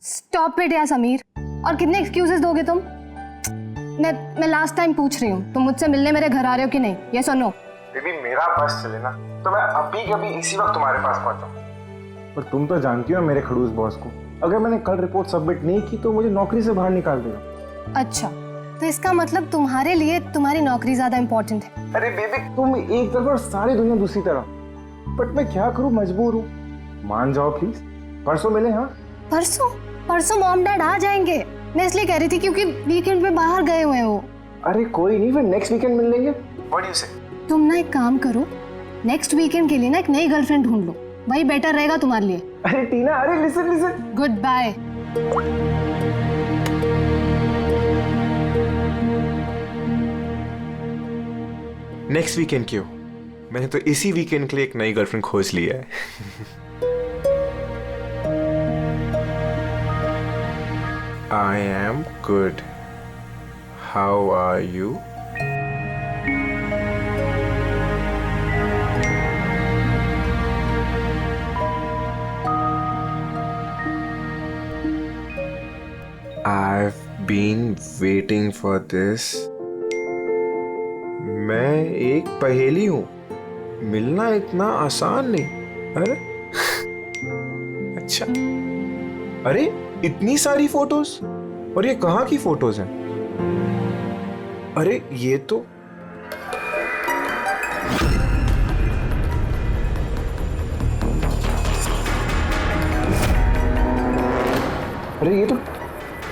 Stop it यार समीर। और कितने एक्सक्यूजेस दोगे तुम? मैं लास्ट टाइम पूछ रही हूँ, तुम मुझसे मिलने मेरे घर आ रहे हो कि नहीं? ये सुनो बेबी, मेरा बस चले ना तो मैं अभी के अभी इसी वक्त तुम्हारे पास पहुंचा। पर तुम तो जानती हो मेरे खड़ूस बॉस को, अगर मैंने कल रिपोर्ट सबमिट नहीं की तो मुझे नौकरी से बाहर निकाल देगा। अच्छा, तो इसका मतलब तुम्हारे लिए तुम्हारी नौकरी ज्यादा इंपॉर्टेंट है? अरे बेबी, तुम एक तरफ और सारी दुनिया दूसरी तरफ। बट मैं क्या करूं, मजबूर हूँ। मान जाओ प्लीज, परसों मिले। हाँ परसों मॉम डैड आ जाएंगे। मैं इसलिए कह रही थी क्योंकि वीकेंड पे बाहर गए हुए हैं वो। अरे कोई नहीं, फिर नेक्स्ट वीकेंड मिल लेंगे। व्हाट डू यू से? तुम ना एक काम करो, नेक्स्ट वीकेंड के लिए ना एक नई गर्लफ्रेंड ढूंढ लो, वही बेटर रहेगा तुम्हारे लिए। अरे टीना, अरे listen. Good bye. Next weekend क्यों? मैंने तो इसी वीकेंड के लिए एक नई गर्लफ्रेंड खोज लिया है। I am good. How are you? I've been waiting for this. मैं एक पहेली हूँ, मिलना इतना आसान नहीं। अरे अच्छा, अरे इतनी सारी फोटोज, और ये कहाँ की फोटोज हैं? अरे ये तो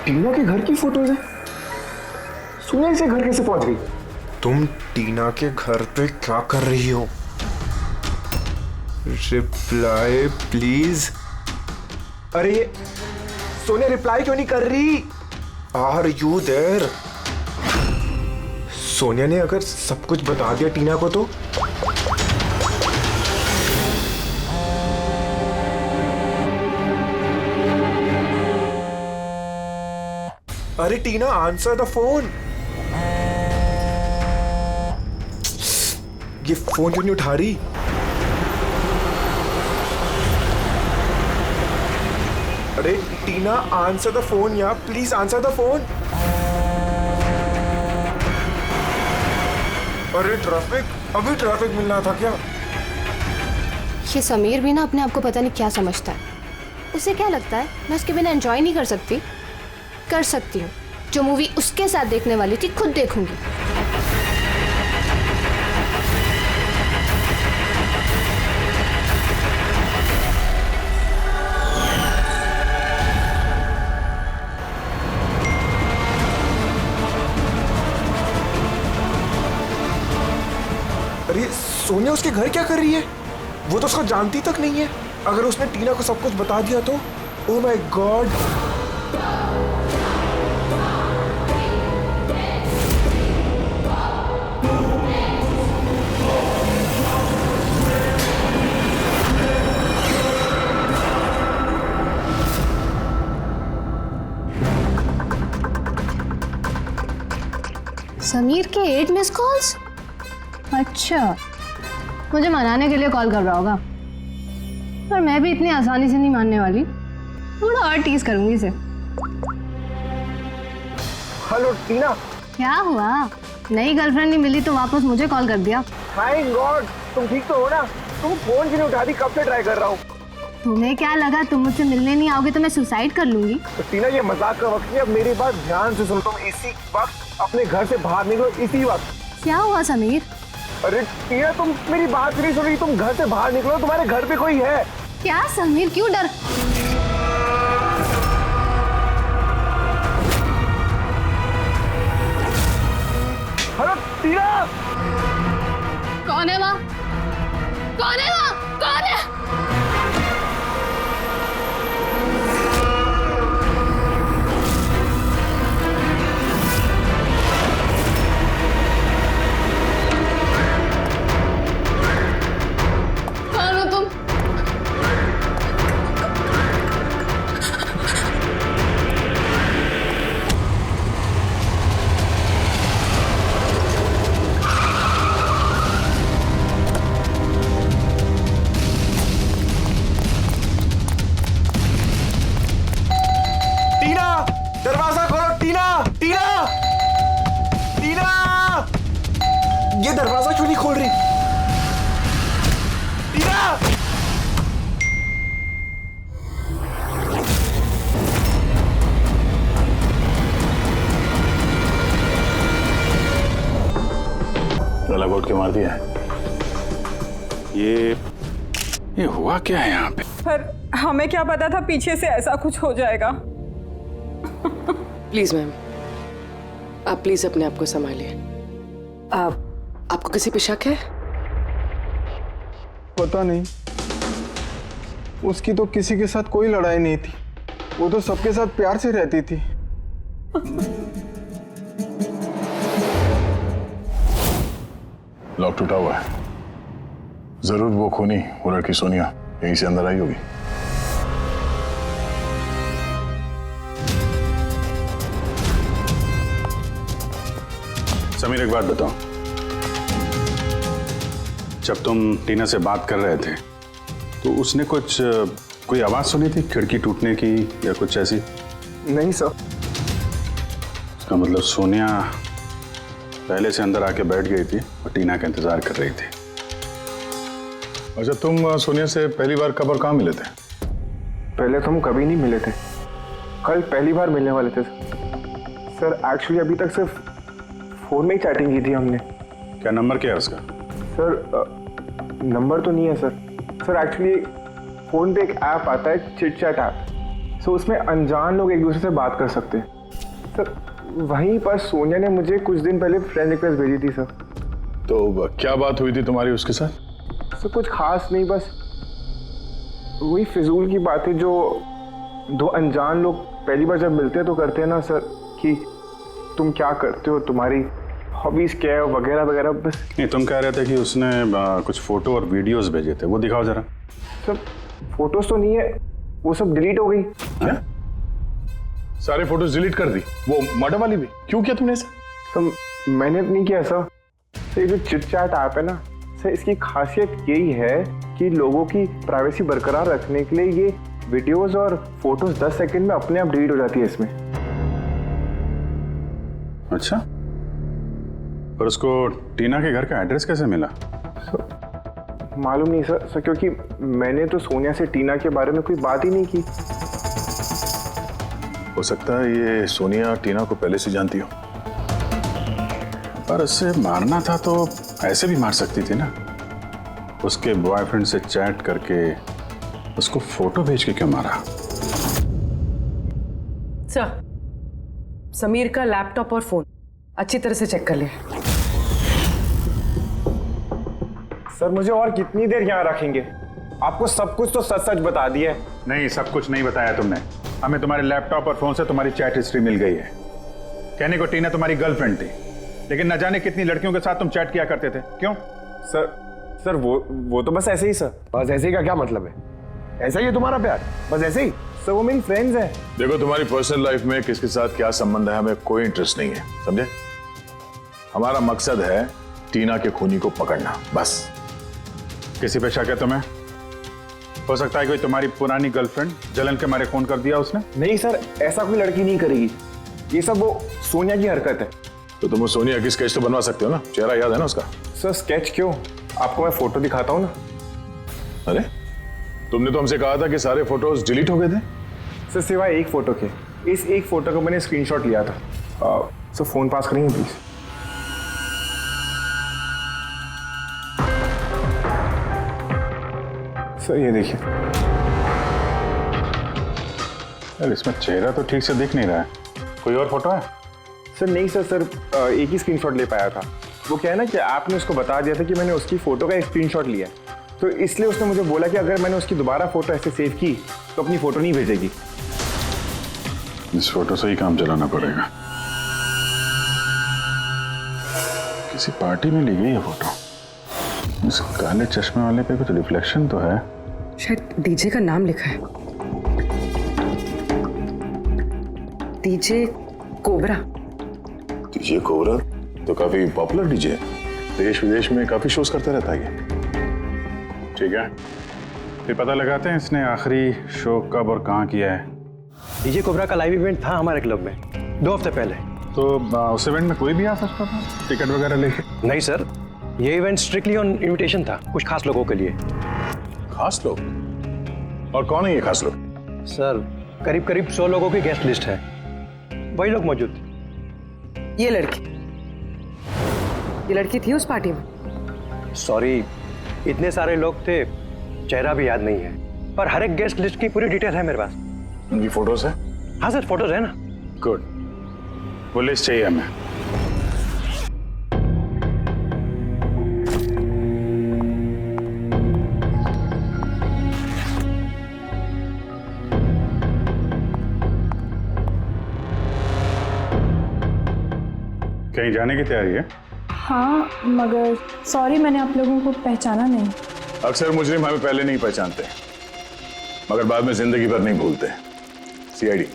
टीना के घर की फोटोज हैं। सुनिए, इसे घर कैसे पहुंच गई? तुम टीना के घर पे क्या कर रही हो? Reply please. अरे ये सोनिया रिप्लाई क्यों नहीं कर रही? Are you there? सोनिया ने अगर सब कुछ बता दिया टीना को तो? अरे टीना, आंसर द फोन। ये फोन क्यों नहीं उठा रही? अरे टीना, आंसर द फोन यार, प्लीज आंसर द फोन। अरे ट्रैफिक, अभी ट्रैफिक मिलना था क्या? ये समीर भी ना अपने आप को पता नहीं क्या समझता है। उसे क्या लगता है मैं उसके बिना एंजॉय नहीं कर सकती? कर सकती हूँ। जो मूवी उसके साथ देखने वाली थी खुद देखूंगी। अरे सोनिया उसके घर क्या कर रही है? वो तो उसको जानती तक नहीं है। अगर उसने टीना को सब कुछ बता दिया तो? Oh my God. समीर के 8 मिस कॉल्स। अच्छा, मुझे मनाने के लिए कॉल कर रहा होगा, पर मैं भी इतनी आसानी से नहीं मानने वाली। थोड़ा और टीज करूंगी इसे। हेलो टीना। क्या हुआ? नई गर्लफ्रेंड नहीं मिली तो वापस मुझे कॉल कर दिया। थैंक गॉड, तुम ठीक तो हो ना? तुम फोन क्यों नहीं उठा रही? कब से ट्राई कर रहा हूँ। तुम्हें क्या लगा तुम मुझसे मिलने नहीं आओगे तो मैं सुसाइड कर लूंगी? तो टीना, ये मजाक का वक्त नहीं, अब मेरी बात ध्यान से सुनो। तुम इसी वक्त अपने घर से बाहर निकलो, इसी वक्त। क्या हुआ समीर? अरे टीना, तुम मेरी बात नहीं सुन रही। तुम घर से बाहर निकलो, तुम्हारे घर पे कोई है। क्या समीर, क्यों डर? हेलो टीना। कौन है वहाँ? कौन है वहाँ? कौन है? मार दिया है। ये हुआ क्या है यहाँ पे? पर हमें क्या पता था पीछे से ऐसा कुछ हो जाएगा। प्लीज मैम, आप प्लीज अपने आप को संभालिए। आपको किसी पे शक है? पता नहीं, उसकी तो किसी के साथ कोई लड़ाई नहीं थी, वो तो सबके साथ प्यार से रहती थी। लॉक टूटा हुआ है, जरूर वो खूनी, वो लड़की सोनिया यहीं से अंदर आई होगी। समीर, एक बात बताओ, जब तुम टीना से बात कर रहे थे तो उसने कोई आवाज सुनी थी खिड़की टूटने की या कुछ ऐसी? नहीं सर। इसका मतलब सोनिया पहले से अंदर आके बैठ गई थी और टीना का इंतजार कर रही थी। अच्छा, तुम सोनिया से पहली बार कब और कहाँ मिले थे? पहले तो हम कभी नहीं मिले थे, कल पहली बार मिलने वाले थे सर। एक्चुअली अभी तक सिर्फ फोन में ही चैटिंग की थी हमने। क्या नंबर क्या है उसका? सर नंबर तो नहीं है सर। सर एक्चुअली फोन पे एक ऐप आता है, चिट चैट ऐप। सो उसमें अनजान लोग एक दूसरे से बात कर सकते हैं सर। वहीं पर सोनिया ने मुझे कुछ दिन पहले फ्रेंड रिक्वेस्ट भेजी थी सर। तो क्या बात हुई थी तुम्हारी उसके साथ? सर कुछ खास नहीं, बस वही फिजूल की बातें जो दो अनजान लोग पहली बार जब मिलते हैं तो करते हैं ना सर, कि तुम क्या करते हो, तुम्हारी हॉबीज क्या है, वगैरह वगैरह। बस नहीं, तुम कह रहे थे कि उसने कुछ फोटो और वीडियोस भेजे थे, वो दिखाओ जरा। सर फोटोज तो नहीं है, वो सब डिलीट हो गई। क्या? सारे फोटोज डिलीट कर दी, वो मर्डर वाली भी? क्यों किया तुमने ऐसा? सर मैंने नहीं किया सर। ये जो चिट चैट ऐप है ना सर, इसकी खासियत यही है कि लोगों की प्राइवेसी बरकरार रखने के लिए ये वीडियोस और फोटोज 10 सेकंड में अपने आप डिलीट हो जाती है इसमें। अच्छा, पर उसको टीना के घर का एड्रेस कैसे मिला? मालूम नहीं सर, क्योंकि मैंने तो सोनिया से टीना के बारे में कोई बात ही नहीं की। हो सकता है ये सोनिया टीना को पहले से जानती हो, पर उससे मारना था तो ऐसे भी मार सकती थी ना। उसके बॉयफ्रेंड से चैट करके उसको फोटो भेज के क्यों मारा? सर, समीर का लैपटॉप और फोन अच्छी तरह से चेक कर लिया। सर मुझे और कितनी देर यहाँ रखेंगे? आपको सब कुछ तो सच सच बता दिया है। नहीं, सब कुछ नहीं बताया तुमने हमें। तुम्हारे लैपटॉप और फोन से तुम्हारी चैट हिस्ट्री मिल गई है। कहने को टीना तुम्हारी गर्लफ्रेंड थी, लेकिन न जाने कितनी लड़कियों के साथ तुम चैट किया करते थे। क्यों? सर वो तो बस ऐसे ही सर। बस ऐसे ही का क्या मतलब है? ऐसा ही है तुम्हारा प्यार? बस ऐसे ही? सर वो मेरी फ्रेंड्स है। देखो, तुम्हारी पर्सनल लाइफ में किसके साथ क्या संबंध है हमें कोई इंटरेस्ट नहीं है, समझे? हमारा मकसद है टीना के खूनी को पकड़ना, बस। किसी पे शक है तुम्हें? हो सकता है कोई तुम्हारी पुरानी गर्लफ्रेंड जलन के मारे फोन कर दिया उसने। नहीं सर, ऐसा कोई लड़की नहीं करेगी। ये सब वो सोनिया की हरकत है। तो तुम सोनिया की स्केच तो बनवा सकते हो ना, चेहरा याद है ना उसका? सर स्केच क्यों, आपको मैं फोटो दिखाता हूँ ना। अरे, तुमने तो हमसे कहा था कि सारे फोटोज डिलीट हो गए थे। सर सिवाय एक फोटो के। इस एक फोटो को मैंने स्क्रीनशॉट लिया था। सर फोन पास करेंगे प्लीज? सर ये देखिए। यार, इसमें चेहरा तो ठीक से दिख नहीं रहा है। कोई और फोटो है? सर नहीं सर, एक ही स्क्रीनशॉट ले पाया था। वो क्या है ना कि आपने उसको बता दिया था कि मैंने उसकी फोटो का एक स्क्रीनशॉट लिया, तो इसलिए उसने मुझे बोला कि अगर मैंने उसकी दोबारा फोटो ऐसे सेव की तो अपनी फोटो नहीं भेजेगी। इस फोटो से ही काम चलाना पड़ेगा। किसी पार्टी में ली गई है फोटो। इस काले चश्मे वाले पे कुछ रिफ्लेक्शन तो है। शायद डीजे का नाम लिखा है, डीजे कोबरा। डीजे कोबरा तो काफी पॉपुलर डीजे है, देश विदेश में काफी शोज करता रहता है ये। ठीक है, फिर पता लगाते हैं इसने आखिरी शो कब और कहाँ किया है। डीजे कोबरा का लाइव इवेंट था हमारे क्लब में 2 हफ्ते पहले। तो उस इवेंट में कोई भी आ सकता था टिकट वगैरह लेके? नहीं सर, ये इवेंट स्ट्रिक्टली ऑन इनविटेशन था, कुछ खास लोगों के लिए। खास लोग? और कौन है ये खास लोग? सर करीब करीब 100 लोगों की गेस्ट लिस्ट है, वही लोग मौजूद थे। ये लड़की थी उस पार्टी में? सॉरी, इतने सारे लोग थे, चेहरा भी याद नहीं है, पर हर एक गेस्ट लिस्ट की पूरी डिटेल है मेरे पास। उनकी फोटोज है? हाँ सर, फोटोज है ना। गुड, वो लिस्ट चाहिए हमें। कहीं जाने की तैयारी है? हाँ, मगर सॉरी मैंने आप लोगों को पहचाना नहीं। अक्सर मुजरिम हमें पहले नहीं पहचानते, मगर बाद में जिंदगी भर नहीं भूलते। सीआईडी।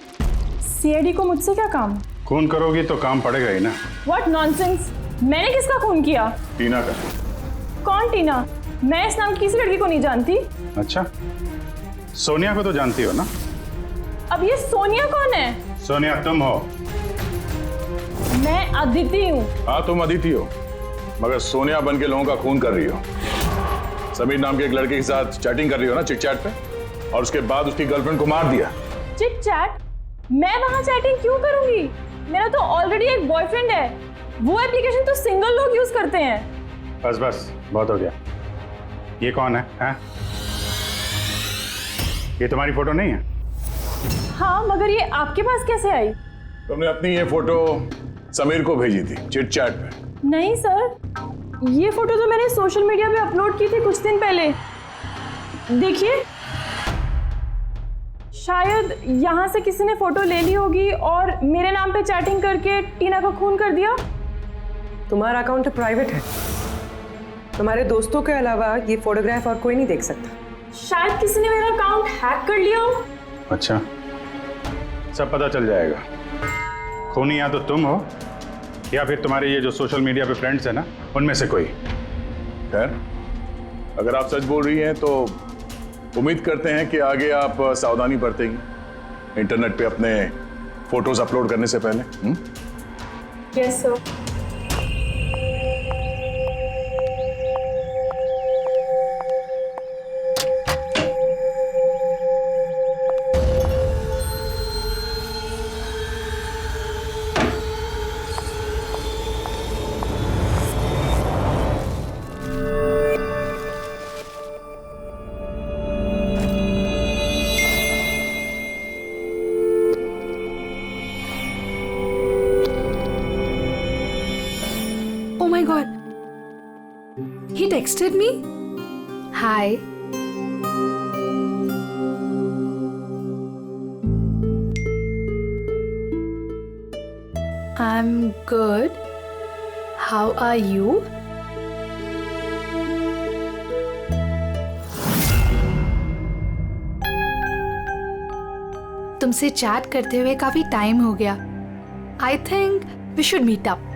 सीआईडी को मुझसे क्या काम? खून करोगी तो काम पड़ेगा ही ना। What nonsense! मैंने किसका खून किया? टीना का। कौन टीना? मैं इस नाम की किसी लड़की को नहीं जानती। अच्छा, सोनिया को तो जानती हो ना? अब ये सोनिया कौन है? सोनिया तुम हो। मैं अदिति हूँ। हाँ, तुम अदिति हो, मगर सोनिया बन के लोगों का खून कर रही हो। समीर नाम के एक लड़के के साथ चैटिंग कर रही हो ना चिट चैट पे, और उसके बाद उसकी गर्लफ्रेंड को मार दिया। Chit chat? मैं वहाँ चैटिंग क्यों करूंगी? मेरा तो ऑलरेडी एक बॉयफ्रेंड है। वो एप्लीकेशन तो सिंगल लोग यूज करते हैं। बस बस, बहुत हो गया। ये कौन है, हैं? ये तुम्हारी फोटो नहीं है? हाँ, मगर ये आपके पास कैसे आई? तुमने अपनी ये फोटो समीर को भेजी थी चिट चैट पे। नहीं सर, ये फोटो तो मैंने सोशल मीडिया पे अपलोड की थी कुछ दिन पहले। देखिए, शायद यहाँ से किसी ने फोटो ले ली होगी और मेरे नाम पे चैटिंग करके टीना का खून कर दिया। तुम्हारा अकाउंट प्राइवेट है, तुम्हारे दोस्तों के अलावा ये फोटोग्राफ और कोई नहीं देख सकता। शायद किसी ने मेरा अकाउंट हैक कर लिया हो। अच्छा, सब पता चल जाएगा। खूनी या तो तुम हो या फिर तुम्हारे ये जो सोशल मीडिया पे फ्रेंड्स है ना, उनमें से कोई। खैर, अगर आप सच बोल रही हैं तो उम्मीद करते हैं कि आगे आप सावधानी बरतेंगी इंटरनेट पे अपने फोटोज अपलोड करने से पहले। Yes sir. Oh my god. He texted me? Hi. I'm good. How are you? तुमसे चैट करते हुए काफी टाइम हो गया। I think we should meet up.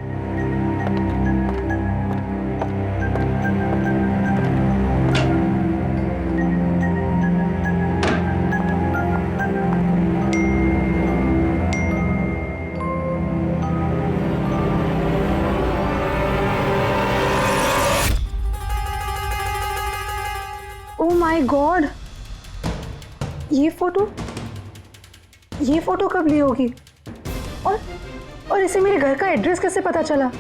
Oh my God, ये फोटो कब ली होगी? और इसे मेरे घर का एड्रेस कैसे पता चला?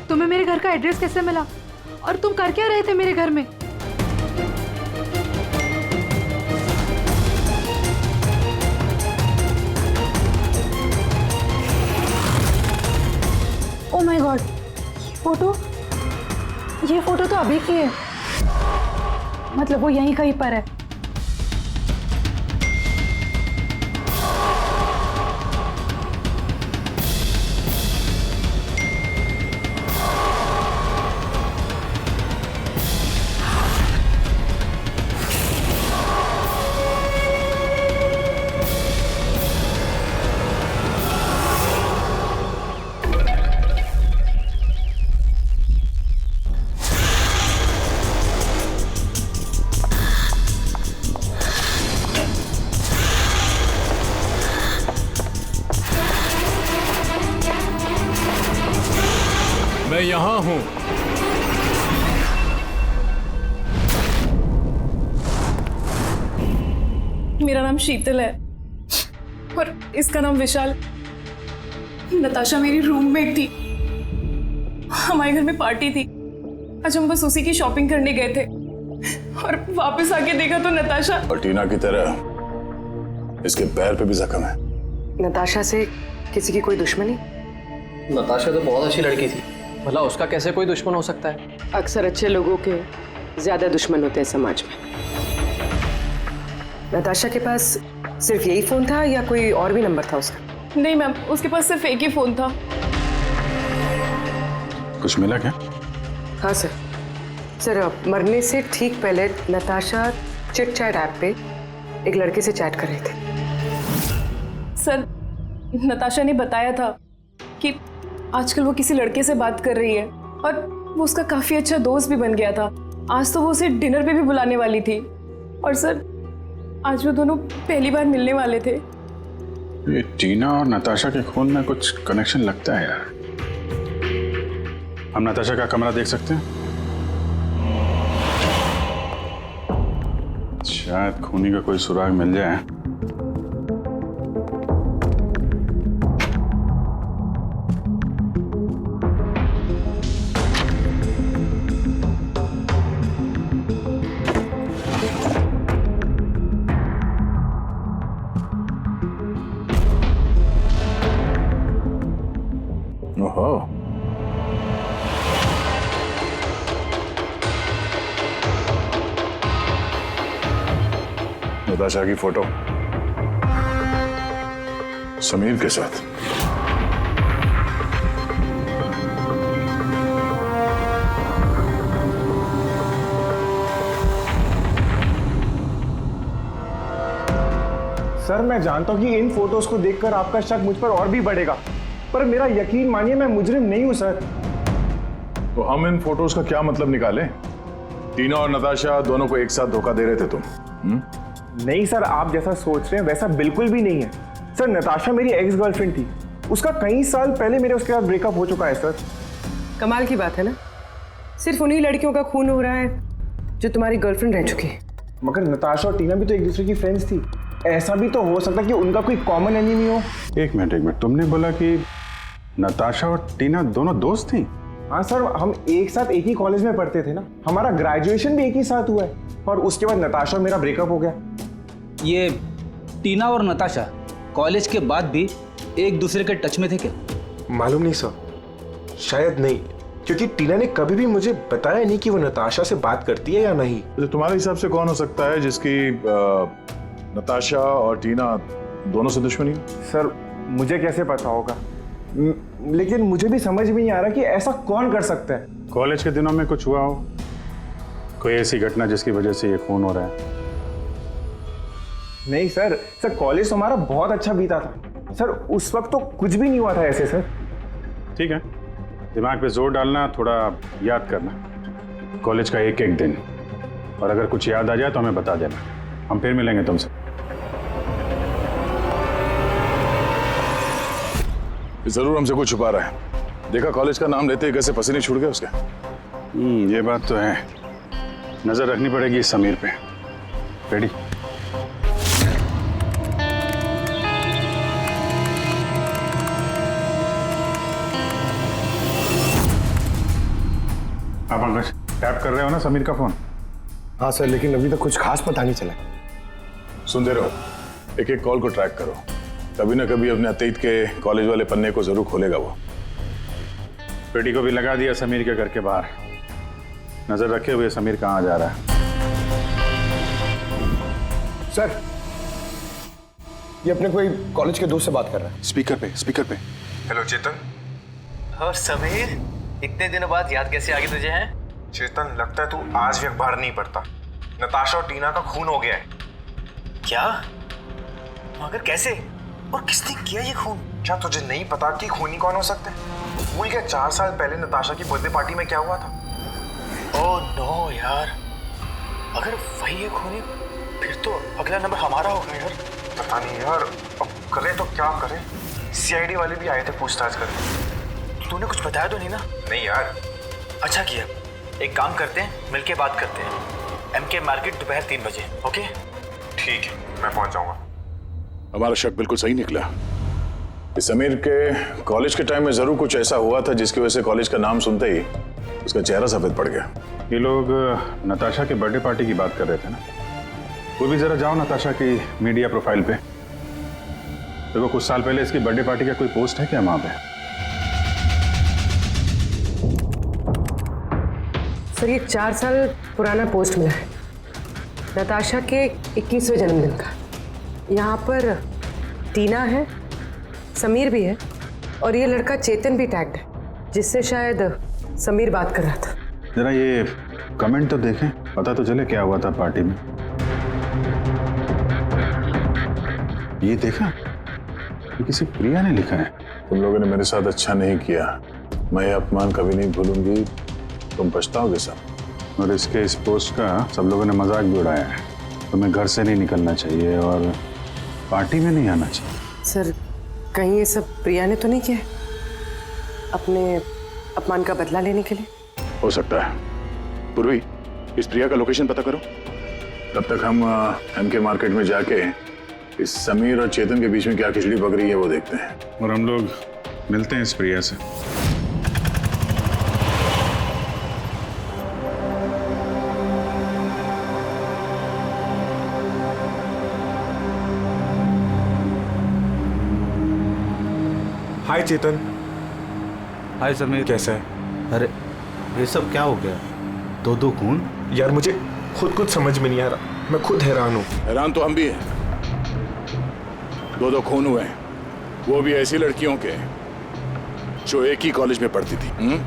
तुम्हें मेरे घर का एड्रेस कैसे मिला? और तुम कर क्या रहे थे मेरे घर में? ओह माय गॉड, ये फोटो तो अभी की है। मतलब वो यहीं कहीं पर है। मैं यहां हूं। मेरा नाम शीतल है और इसका नाम विशाल। नताशा मेरी रूममेट थी। हमारे घर में पार्टी थी। आज हम बस उसी की शॉपिंग करने गए थे और वापस आके देखा तो नताशा। और टीना की तरह इसके पैर पे भी जख्म है। नताशा से किसी की कोई दुश्मनी? नताशा तो बहुत अच्छी लड़की थी, भला उसका कैसे कोई दुश्मन हो सकता है? अक्सर अच्छे लोगों के ज्यादा दुश्मन होते हैं समाज में। नताशा के पास सिर्फ यही फोन था या कोई और भी नंबर था उसका? नहीं मैम, उसके पास सिर्फ एक ही फोन था। कुछ मिला क्या? हाँ सर। सर, मरने से ठीक पहले नताशा चिट चैट ऐप पे एक लड़के से चैट कर रहे थे। सर, नताशा ने बताया था कि आजकल वो किसी लड़के से बात कर रही है और वो उसका काफी अच्छा दोस्त भी बन गया था। आज तो वो उसे डिनर पे भी बुलाने वाली थी। और सर, आज वो दोनों पहली बार मिलने वाले थे। ये टीना और नताशा के खून में कुछ कनेक्शन लगता है यार। हम नताशा का कमरा देख सकते हैं? शायद खूनी का कोई सुराग मिल जाए। ओहो, नताशा की फोटो समीर के साथ। सर, मैं जानता हूँ कि इन फोटोज को देखकर आपका शक मुझ पर और भी बढ़ेगा, पर मेरा यकीन मानिए, मैं मुजरिम नहीं हूं सर। तो हम इन फोटोज का क्या मतलब निकालें? टीना और नताशा दोनों को एक साथ धोखा दे रहे थे तुम? नहीं सर, आप जैसा सोच रहे हैं वैसा बिल्कुल भी नहीं है सर। नताशा मेरी एक्स गर्लफ्रेंड थी, उसका कई साल पहले मेरे उसके साथ ब्रेकअप हो चुका है सर। कमाल की बात है ना, सिर्फ उन्हीं लड़कियों का खून हो रहा है जो तुम्हारी गर्लफ्रेंड रह चुकी है। मगर नताशा और टीना भी तो एक दूसरे की फ्रेंड्स थी। ऐसा भी तो हो सकता है कि उनका कोई कॉमन एनिमी हो। एक मिनट, तुमने बोला कि नताशा और टीना दोनों दोस्त थी? हाँ सर, हम एक साथ एक ही कॉलेज में पढ़ते थे ना, हमारा ग्रेजुएशन भी एक ही साथ हुआ है, और उसके बाद नताशा और मेरा ब्रेकअप हो गया। ये टीना और नताशा कॉलेज के बाद भी एक दूसरे के टच में थे क्या? मालूम नहीं सर, शायद नहीं, क्योंकि टीना ने कभी भी मुझे बताया नहीं कि वो नताशा से बात करती है या नहीं। तो तुम्हारे हिसाब से कौन हो सकता है जिसकी नताशा और टीना दोनों से दुश्मनी हो? सर, मुझे कैसे पता होगा, लेकिन मुझे भी समझ में नहीं आ रहा कि ऐसा कौन कर सकता है। कॉलेज के दिनों में कुछ हुआ हो, कोई ऐसी घटना जिसकी वजह से ये खून हो रहा है? नहीं सर, कॉलेज तो हमारा बहुत अच्छा बीता था सर, उस वक्त तो कुछ भी नहीं हुआ था ऐसे सर। ठीक है, दिमाग पे जोर डालना, थोड़ा याद करना कॉलेज का एक एक दिन, और अगर कुछ याद आ जाए तो हमें बता देना, हम फिर मिलेंगे तुमसे। जरूर हमसे कुछ छुपा रहा है। देखा कॉलेज का नाम लेते ही कैसे पसीने छूट गए उसके। ये बात तो है, नजर रखनी पड़ेगी इस समीर पे। रेडी? आप अंकज टैप कर रहे हो ना समीर का फोन? हाँ सर, लेकिन अभी तक कुछ खास पता नहीं चला। सुनते रहो, एक एक कॉल को ट्रैक करो, कभी ना कभी अपने अतीत के कॉलेज वाले पन्ने को जरूर खोलेगा वो। पेटी को भी लगा दिया समीर के घर के बाहर, नजर रखे हुए समीर कहाँ जा रहा है। सर, ये अपने कोई कॉलेज के दोस्त से बात कर रहा है। स्पीकर पे। हेलो चेतन। और समीर, इतने दिनों बाद याद कैसे आ गई तुझे? हैं चेतन, लगता है तू आज भी अखबार नहीं पढ़ता। नताशा और टीना का खून हो गया है। क्या? मगर कैसे और किसने किया ये खून? क्या तुझे नहीं पता कि खूनी कौन हो सकते हैं? भूल गया 4 साल पहले नताशा की बर्थडे पार्टी में क्या हुआ था? ओह नो यार, अगर वही है खूनी फिर तो अगला नंबर हमारा होगा यार। पता नहीं यार, अब करे तो क्या करे। सीआईडी वाले भी आए थे पूछताछ करने। तूने कुछ बताया तो नहीं ना? नहीं यार। अच्छा किया, एक काम करते हैं, मिलके बात करते हैं। एमके मार्केट दोपहर 3 बजे। ओके ठीक है, मैं पहुंच जाऊंगा। हमारा शक बिल्कुल सही निकला। समीर के कॉलेज के टाइम में जरूर कुछ ऐसा हुआ था जिसकी वजह से कॉलेज का नाम सुनते ही उसका चेहरा सफेद पड़ गया। ये लोग नताशा के बर्थडे पार्टी की बात कर रहे थे ना। वो भी जरा जाओ नताशा की मीडिया प्रोफाइल पे। देखो कुछ साल पहले इसकी बर्थडे पार्टी का कोई पोस्ट है क्या वहां पे? सर ये 4 साल पुराना पोस्ट मिला है, नताशा के 21वें जन्मदिन का। यहाँ पर टीना है, समीर भी है और ये लड़का चेतन भी टैग्ड है, जिससे शायद समीर बात कर रहा था। जरा ये कमेंट तो देखें, पता तो चले क्या हुआ था पार्टी में। ये देखा, ये किसी प्रिया ने लिखा है। तुम लोगों ने मेरे साथ अच्छा नहीं किया, मैं ये अपमान कभी नहीं भूलूंगी, तुम पछताओगे सब। और इसके इस पोस्ट का सब लोगों ने मजाक भी उड़ाया है। तुम्हें घर से नहीं निकलना चाहिए और पार्टी में नहीं आना चाहिए। सर कहीं ये सब प्रिया ने तो नहीं किया अपने अपमान का बदला लेने के लिए? हो सकता है। पूर्वी, इस प्रिया का लोकेशन पता करो। तब तक हम एमके मार्केट में जाके इस समीर और चेतन के बीच में क्या खिचड़ी पक रही है वो देखते हैं। और हम लोग मिलते हैं इस प्रिया से। हाय चेतन। हाय समीर, कैसा है? अरे ये सब क्या हो गया? दो खून? यार मुझे खुद कुछ समझ में नहीं आ रहा, मैं खुद हैरान हूँ। हैरान तो हम भी हैं। दो खून हुए हैं, वो भी ऐसी लड़कियों के जो एक ही कॉलेज में पढ़ती थी।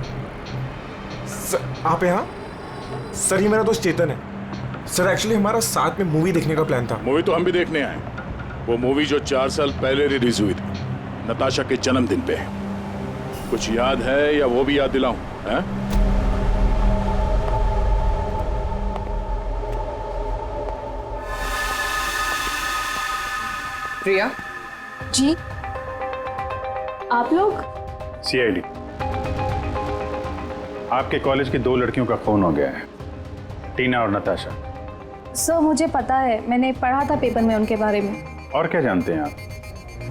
सर आप यहाँ? सर ये मेरा दोस्त चेतन है। सर एक्चुअली हमारा साथ में मूवी देखने का प्लान था। मूवी तो हम भी देखने आए। वो मूवी जो 4 साल पहले रिलीज हुई थी, नताशा के जन्मदिन पे। कुछ याद है या वो भी याद दिलाऊं? प्रिया जी, आप लोग? CID, आपके कॉलेज की 2 लड़कियों का खून हो गया है, टीना और नताशा। सर मुझे पता है, मैंने पढ़ा था पेपर में उनके बारे में। और क्या जानते हैं आप?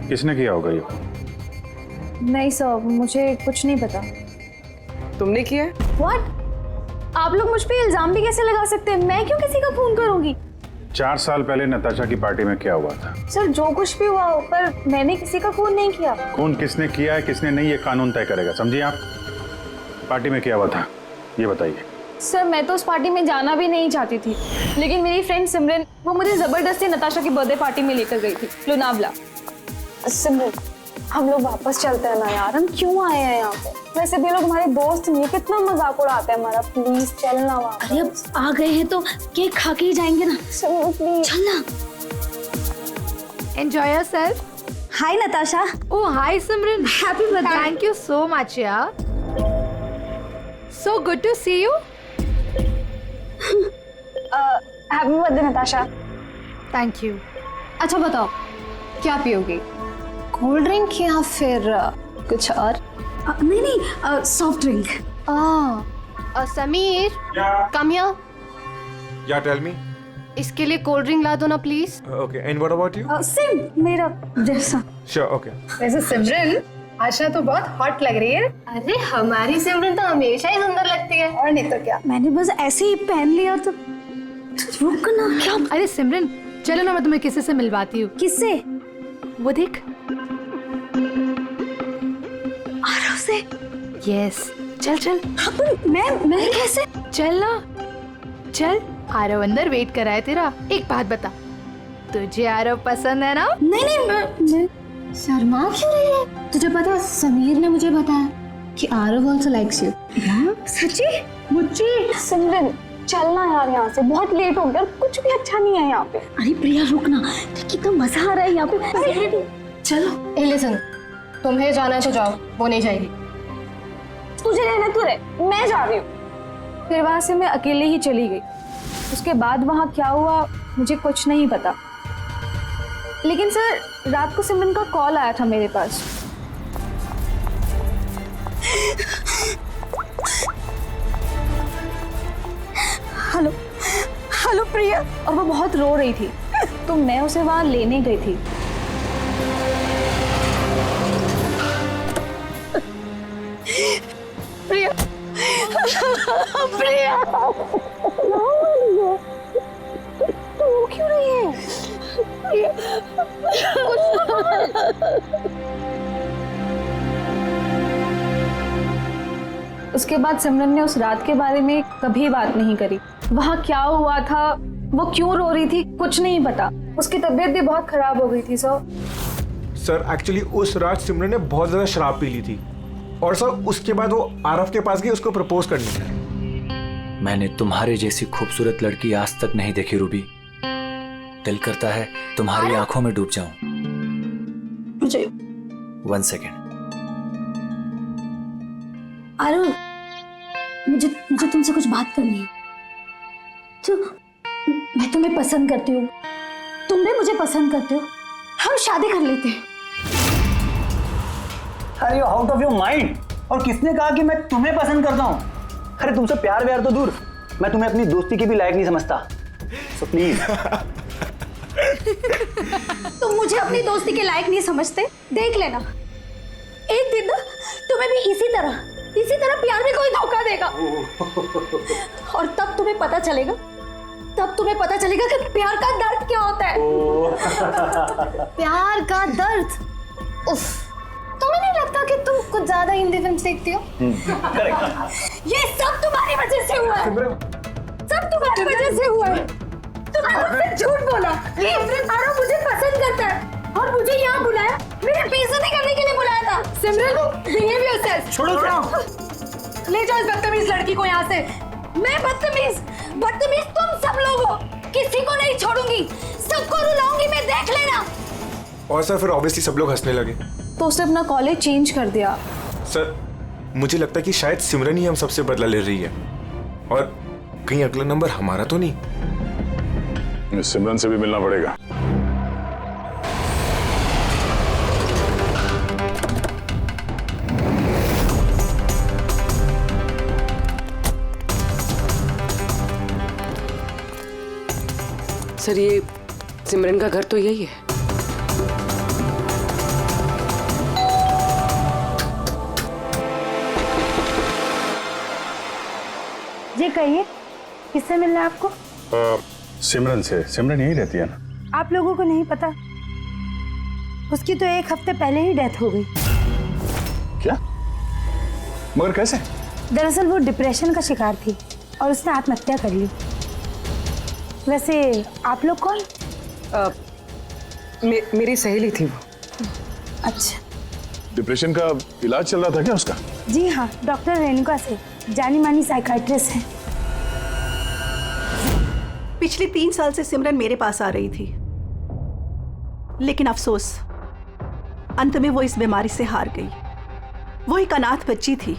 किसने किया होगा ये? नहीं सर, मुझे कुछ नहीं पता। तुमने किया है? व्हाट? आप लोग मुझ पे इल्जाम भी कैसे लगा सकते हैं? मैं क्यों किसी का खून करूंगी? 4 साल पहले नताशा की पार्टी में क्या हुआ था? सर जो कुछ भी हुआ हो, पर मैंने किसी का खून नहीं किया। खून किसने किया है किसने नहीं, ये कानून तय करेगा, समझिए आप। पार्टी में क्या हुआ था ये बताइए। सर मैं तो उस पार्टी में जाना भी नहीं चाहती थी, लेकिन मेरी फ्रेंड सिमरन वो मुझे जबरदस्ती नताशा की बर्थडे पार्टी में लेकर गई थी, लोनावला। सिमरन हम लोग वापस चलते हैं ना यार, हम क्यों आए हैं यहाँ पे? वैसे भी लोग हमारे दोस्त नहीं, कितना मजाक उड़ाते हैं हमारा। प्लीज चलना वहाँ। अरे अब आ गए हैं तो केक खा के ही जाएंगे ना। प्लीज चलना। Enjoy yourself. Hi Natasha. Oh, hi Simran. Happy birthday. Thank you so much, yeah. So good to see you. Happy birthday Natasha. Thank you. अच्छा बताओ, क्या पियोगी? कोल्ड ड्रिंक या फिर कुछ और? नहीं नहीं, soft drink. Sameer, come here. या टेल मी। इसके लिए कोल्ड ड्रिंक ला दो ना please. Okay, and what about you? Same मेरा जैसा। Sure, okay. वैसे सिमरन आशा तो बहुत हॉट लग रही है। अरे हमारी सिमरन तो हमेशा ही सुंदर लगती है। और नहीं तो क्या। मैंने बस ऐसे ही पहन लिया तो रुक ना। क्या? अरे सिमरन चलो ना, मैं तुम्हें किसी से मिलवाती हूँ। किससे? वो देख। आरव से? यस, चल चल। मैं कैसे? चल ना, चल। आरव अंदर वेट कर रहा है तेरा। एक बात बता, तुझे आरव पसंद है ना? नहीं नहीं, मैं शर्मा क्यों रही है? तुझे पता, समीर ने मुझे बताया कि आरव आल्सो लाइक्स यू। सच्ची? मुझे सिमरन चलना यार यहाँ से, बहुत लेट हो गया, कुछ भी अच्छा नहीं है यहाँ पे। अरे प्रिया रुक ना, कितना मजा आ रहा है यहाँ पे। चलो। ए लिसन, तुम्हें जाना है तो जाओ, वो नहीं जाएगी। तुझे रहना तो रहे, मैं जा रही हूँ। फिर वहां से मैं अकेले ही चली गई। उसके बाद वहां क्या हुआ मुझे कुछ नहीं पता, लेकिन सर रात को सिमरन का कॉल आया था मेरे पास। हेलो हेलो प्रिया, और वो बहुत रो रही थी, तो मैं उसे वहां लेने गई थी। प्रिया प्रिया तू क्यों रही है? उसके बाद सिमरन ने उस रात के बारे में कभी बात नहीं करी। वहाँ क्या हुआ था, वो क्यों रो रही थी, कुछ नहीं पता। उसकी तबीयत भी बहुत खराब हो गई थी सर एक्चुअली उस रात सिमरन ने बहुत ज्यादा शराब पी ली थी और सर उसके बाद वो आरव के पास गई उसको प्रपोज करने। मैंने तुम्हारे जैसी खूबसूरत लड़की आज तक नहीं देखी रूबी। दिल करता है तुम्हारी आंखों में डूब जाऊं। मुझे 1 सेकेंड। आरव, मुझे तुमसे कुछ बात करनी है। तो मैं तुम्हें पसंद करती हूँ, तुम भी मुझे पसंद करते हो, हम शादी कर लेते हैं। अरे you out of your mind. और किसने कहा कि मैं तुम्हें पसंद करता हूँ? अरे तुमसे प्यार व्यार तो दूर, मैं तुम्हें अपनी दोस्ती की भी लायक नहीं समझता। So please. तुम मुझे अपनी दोस्ती के लायक नहीं समझते, देख लेना एक दिन ना तुम्हें भी इसी तरह प्यार में कोई धोखा देगा और तब तुम्हें पता चलेगा कि प्यार का दर्द क्या होता है। प्यार का दर्द। उफ, तुम्हें नहीं लगता कि तुम कुछ ज्यादा हिंदी फिल्म देखती हो? ये सब तुम्हारी वजह से हुआ है, सब तुम्हारी वजह से हुआ है। तुमने मुझसे झूठ बोला। आरव मुझे पसंद करता है और मुझे यहाँ बुलाया, मेरे बेइज्जती करने के लिए बुलाया था। सिमरन, बिहेव योरसेल्फ। छोड़ो। ले जाओ इस बदतमीज लड़की को यहाँ से। मैं बदतमीज तुम सब लोग हो। किसी को नहीं छोड़ूंगी, सबको रुलाऊंगी मैं, देख लेना। और सर फिर ऑब्वियसली सब लोग हंसने लगे। तो उसने अपना कॉलेज चेंज कर दिया। सर मुझे लगता है कि शायद सिमरन ही हम सबसे बदला ले रही है और कहीं अगला नंबर हमारा तो नहीं। सिमरन से भी मिलना पड़ेगा। सर ये सिमरन का घर तो यही है। जी कहिए, किससे मिलना है आपको? सिमरन से। सिमरन यही रहती है ना? आप लोगों को नहीं पता, उसकी तो 1 हफ्ते पहले ही डेथ हो गई। क्या? मगर कैसे? दरअसल वो डिप्रेशन का शिकार थी और उसने आत्महत्या कर ली। वैसे आप लोग कौन? मेरी सहेली थी वो। अच्छा। डिप्रेशन का इलाज चल रहा था क्या उसका? जी हाँ, डॉक्टर रेणुका से, जानी मानी साइकाइट्रिस्ट है। पिछले 3 साल से सिमरन मेरे पास आ रही थी, लेकिन अफसोस अंत में वो इस बीमारी से हार गई। वो एक अनाथ बच्ची थी,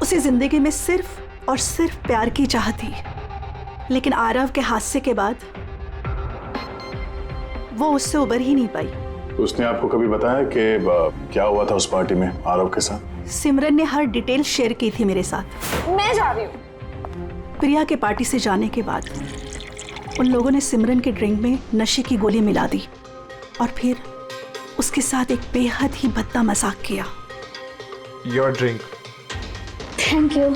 उसे जिंदगी में सिर्फ और सिर्फ प्यार की चाह थी, लेकिन आरव के हादसे के बाद वो उससे उबर ही नहीं पाई। उसने आपको कभी बताया कि क्या हुआ था उस पार्टी में आरव के साथ? सिमरन ने हर डिटेल शेयर की थी मेरे साथ। मैं जा रही हूँ। प्रिया के पार्टी से जाने के बाद उन लोगों ने सिमरन के ड्रिंक में नशे की गोली मिला दी और फिर उसके साथ एक बेहद ही भद्दा मजाक किया। Your drink. Thank you.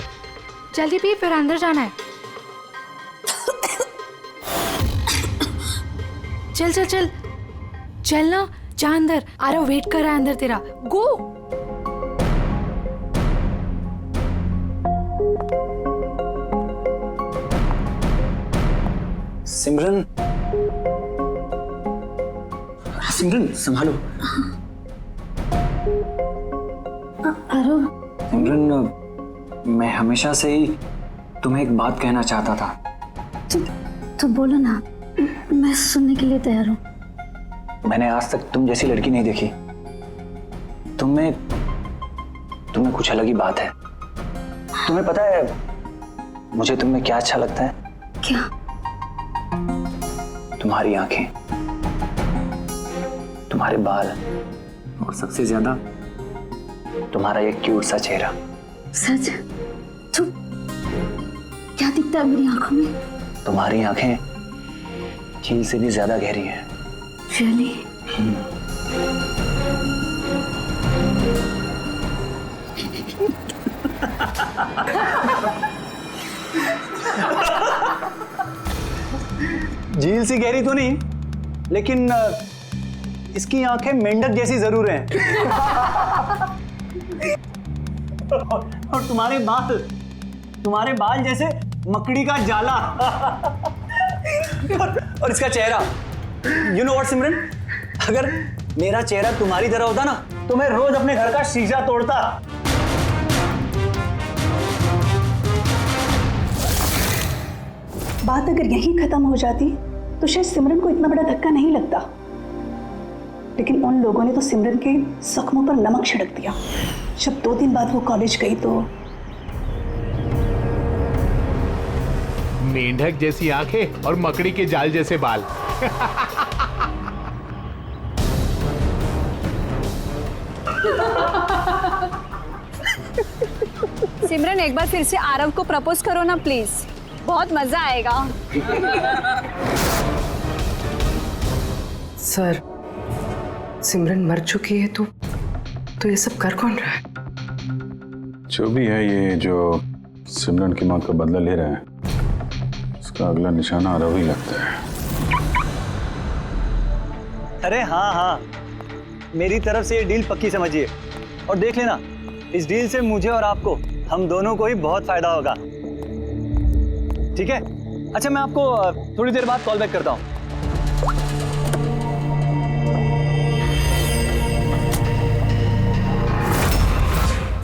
जल्दी पी, फिर अंदर जाना है। चल चल चल चल ना, जा अंदर। आरव वेट कर रहा है अंदर तेरा। गो। सिमरन, सिमरन संभालो। आरव। सिमरन, मैं हमेशा से ही तुम्हें एक बात कहना चाहता था। तो बोलो ना, मैं सुनने के लिए तैयार हूँ। मैंने आज तक तुम जैसी लड़की नहीं देखी। तुम्हें कुछ अलग ही बात है। तुम्हें पता है मुझे तुम में क्या अच्छा लगता है? क्या? तुम्हारी आंखें, तुम्हारे बाल और सबसे ज्यादा तुम्हारा ये क्यूट सा चेहरा। सच? तो क्या दिखता है मेरी आंखों में? तुम्हारी आंखें झील से भी ज्यादा गहरी हैं। Really? झील सी गहरी तो नहीं, लेकिन इसकी आंखें मेंढक जैसी जरूर हैं। और तुम्हारे बाल जैसे मकड़ी का जाला। और इसका चेहरा, यू नो व्हाट सिमरन, अगर मेरा चेहरा तुम्हारी तरह होता ना तो मैं रोज अपने घर का शीशा तोड़ता। बात अगर यहीं खत्म हो जाती तो शायद सिमरन को इतना बड़ा धक्का नहीं लगता, लेकिन उन लोगों ने तो सिमरन के जख्मों पर नमक छिड़क दिया। जब 2 दिन बाद वो कॉलेज गई तो मेंढक जैसी आंखें और मकड़ी के जाल जैसे बाल। सिमरन एक बार फिर से आरव को प्रपोज करो ना प्लीज, बहुत मजा आएगा। सर, सिमरन मर चुकी है तो ये सब कर कौन रहा है? जो भी है ये जो सिमरन की मौत का बदला ले रहा है, उसका अगला निशाना आरव ही लगता है। अरे हाँ, मेरी तरफ से ये डील पक्की समझिए, और देख लेना इस डील से मुझे और आपको, हम दोनों को ही बहुत फायदा होगा। ठीक है? अच्छा, मैं आपको थोड़ी देर बाद कॉल बैक करता हूँ।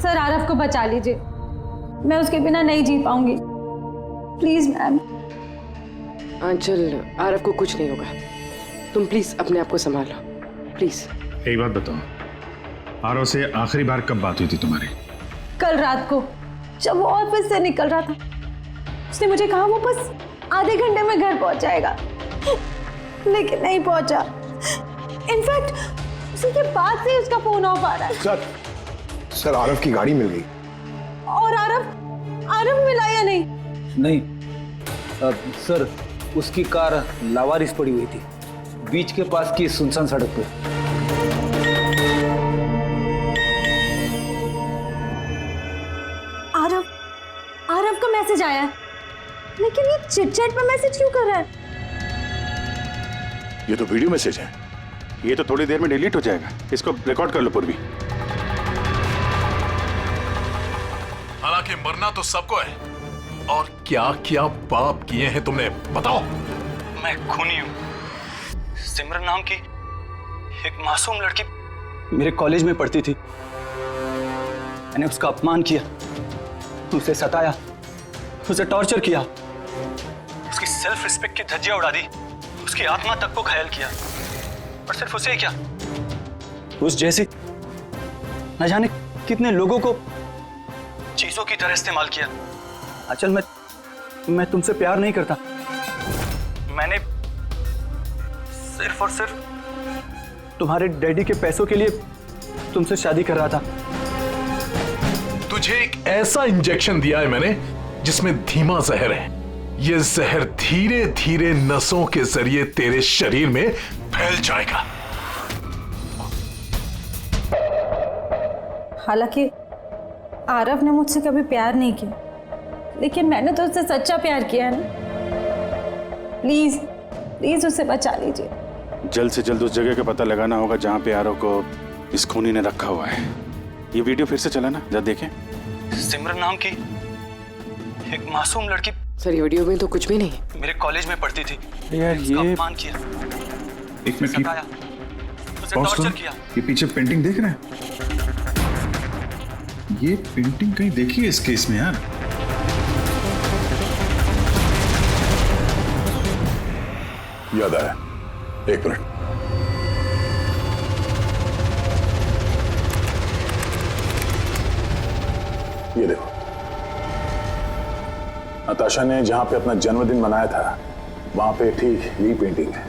सर आरव को बचा लीजिए, मैं उसके बिना नहीं जी पाऊंगी, प्लीज मैम। आंचल, आरव को कुछ नहीं होगा, तुम प्लीज अपने आप को संभालो, प्लीज। एक बात बताओ, आरव से आखिरी बार कब बात हुई थी तुम्हारी? कल रात को, जब वो ऑफिस से निकल रहा था, उसने मुझे कहा वो बस आधे घंटे में घर पहुंच जाएगा, लेकिन नहीं पहुंचा। इनफैक्ट उसी के बाद से उसका फोन ऑफ आ रहा है। सर आरव की गाड़ी मिल गई। और आरव मिला या नहीं? नहीं सर, उसकी कार लावारिस पड़ी हुई थी बीच के पास की सुनसान सड़क पे। आरव का मैसेज आया है, लेकिन ये चिट-चैट पे मैसेज क्यों कर रहा है? ये तो वीडियो मैसेज है, ये तो थोड़ी देर में डिलीट हो जाएगा, इसको रिकॉर्ड कर लो पूर्वी। हालांकि मरना तो सबको है, और क्या क्या पाप किए हैं तुमने, बताओ। मैं खूनी हूँ। सिमरन नाम की एक मासूम लड़की मेरे कॉलेज में पढ़ती थी। मैंने उसका अपमान किया, उसे सताया, उसे टॉर्चर किया, उसकी सेल्फ रिस्पेक्ट की धज्जियां उड़ा दी, उसकी आत्मा तक को घायल किया। और सिर्फ उसे क्या, उस जैसे न जाने कितने लोगों को चीजों की तरह इस्तेमाल किया। अचल, मैं तुमसे प्यार नहीं करता, मैंने सिर्फ और सिर्फ तुम्हारे डैडी के पैसों के लिए तुमसे शादी कर रहा था। तुझे एक ऐसा इंजेक्शन दिया है मैंने जिसमें धीमा जहर है। ये जहर धीरे धीरे नसों के जरिए तेरे शरीर में फैल जाएगा। हालांकि आरव ने मुझसे कभी प्यार नहीं किया, लेकिन मैंने तो उससे सच्चा प्यार किया है ना। प्लीज प्लीज उसे बचा लीजिए। जल्द से जल्द उस जगह का पता लगाना होगा जहां पे आरव को इस खूनी ने रखा हुआ है। ये वीडियो फिर से चला ना, जरा देखें। सिमरन नाम की एक मासूम लड़की, सर ये वीडियो में तो कुछ भी नहीं। मेरे कॉलेज में पढ़ती थी। यार उसका ये अपमान किया, एक मिनट, सताया, उसे टॉर्चर किया। ये पीछे पेंटिंग देख रहे हैं? ये पेंटिंग कहीं देखी है इस केस में यार? याद आया, एक मिनट। ये देखो, नताशा ने जहां पे अपना जन्मदिन मनाया था वहां पे ठीक यही पेंटिंग है।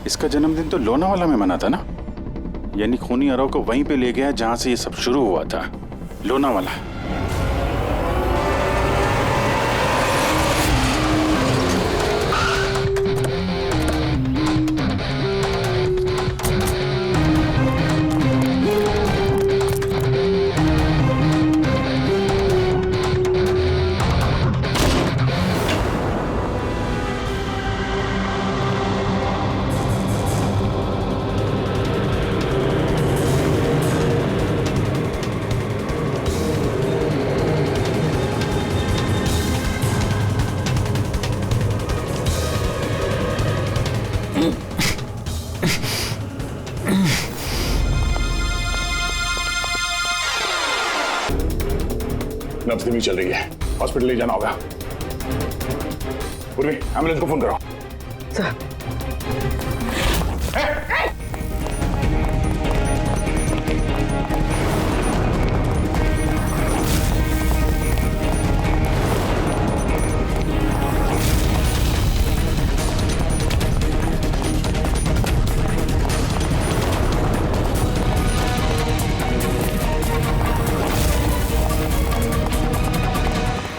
इसका जन्मदिन तो लोनावाला में मना था ना, यानी खूनी आरव को वहीं पे ले गया जहां से ये सब शुरू हुआ था, लोनावाला। गर्मी चल रही है, हॉस्पिटल ले जाना होगा। पूर्वी, एम्बुलेंस को फोन करो। सर।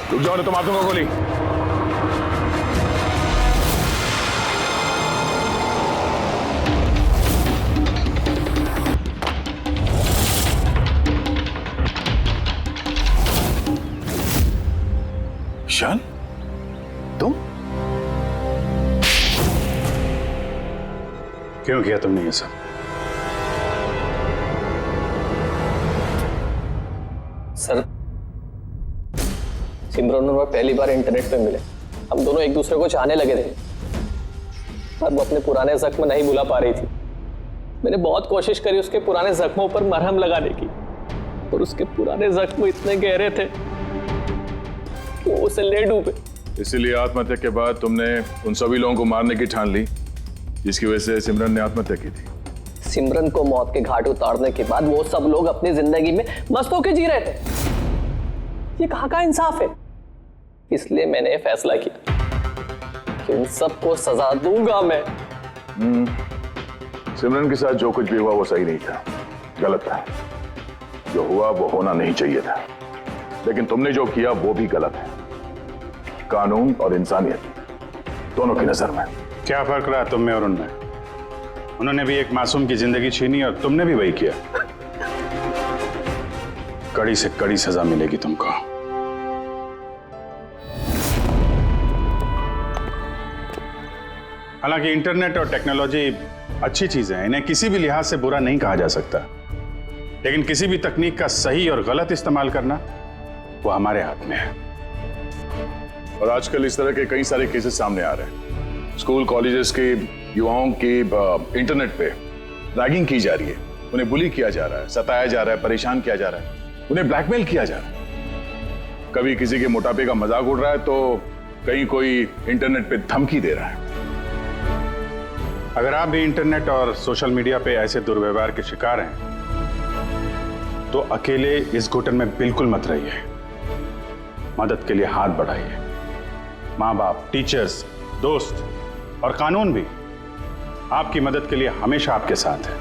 रुक जाओ, नहीं तो मार दूंगा गोली। ईशान, तुम? क्यों किया तुमने ये सब? सर, सिमरन और मैं पहली बार इंटरनेट पे मिले। हम दोनों एक दूसरे को चाहने लगे थे, पर वो अपने पुराने जख्म नहीं भुला पा रही थी। मैंने बहुत कोशिश करी उसके पुराने जख्मों पर मरहम लगाने की, और उसके पुराने जख्म इतने गहरे थे कि वो उसे ले डूबे। इसीलिए आत्महत्या के बाद तुमने उन सभी लोगों को मारने की ठान ली जिसकी वजह से सिमरन ने आत्महत्या की थी। सिमरन को मौत के घाट उतारने के बाद वो सब लोग अपनी जिंदगी में मस्त होकर जी रहे थे। ये कहाँ का इंसाफ है? इसलिए मैंने ये फैसला किया कि उन सबको सजा दूंगा मैं। सिमरन के साथ जो कुछ भी हुआ वो सही नहीं था, गलत था। जो हुआ वो होना नहीं चाहिए था, लेकिन तुमने जो किया वो भी गलत है। कानून और इंसानियत दोनों की नजर में। क्या फर्क रहा तुम में और उनमें? उन्होंने भी एक मासूम की जिंदगी छीनी और तुमने भी वही किया। कड़ी से कड़ी सजा मिलेगी तुमको। हालांकि इंटरनेट और टेक्नोलॉजी अच्छी चीजें हैं, इन्हें किसी भी लिहाज से बुरा नहीं कहा जा सकता, लेकिन किसी भी तकनीक का सही और गलत इस्तेमाल करना वो हमारे हाथ में है। और आजकल इस तरह के कई सारे केसेस सामने आ रहे हैं। स्कूल कॉलेजेस के युवाओं की इंटरनेट पे रैगिंग की जा रही है, उन्हें बुली किया जा रहा है, सताया जा रहा है, परेशान किया जा रहा है, उन्हें ब्लैकमेल किया जा रहा है। कभी किसी के मोटापे का मजाक उड़ रहा है तो कहीं कोई इंटरनेट पे धमकी दे रहा है। अगर आप भी इंटरनेट और सोशल मीडिया पे ऐसे दुर्व्यवहार के शिकार हैं तो अकेले इस घुटन में बिल्कुल मत रहिए। मदद के लिए हाथ बढ़ाइए। माँ बाप, टीचर्स, दोस्त और कानून भी आपकी मदद के लिए हमेशा आपके साथ है।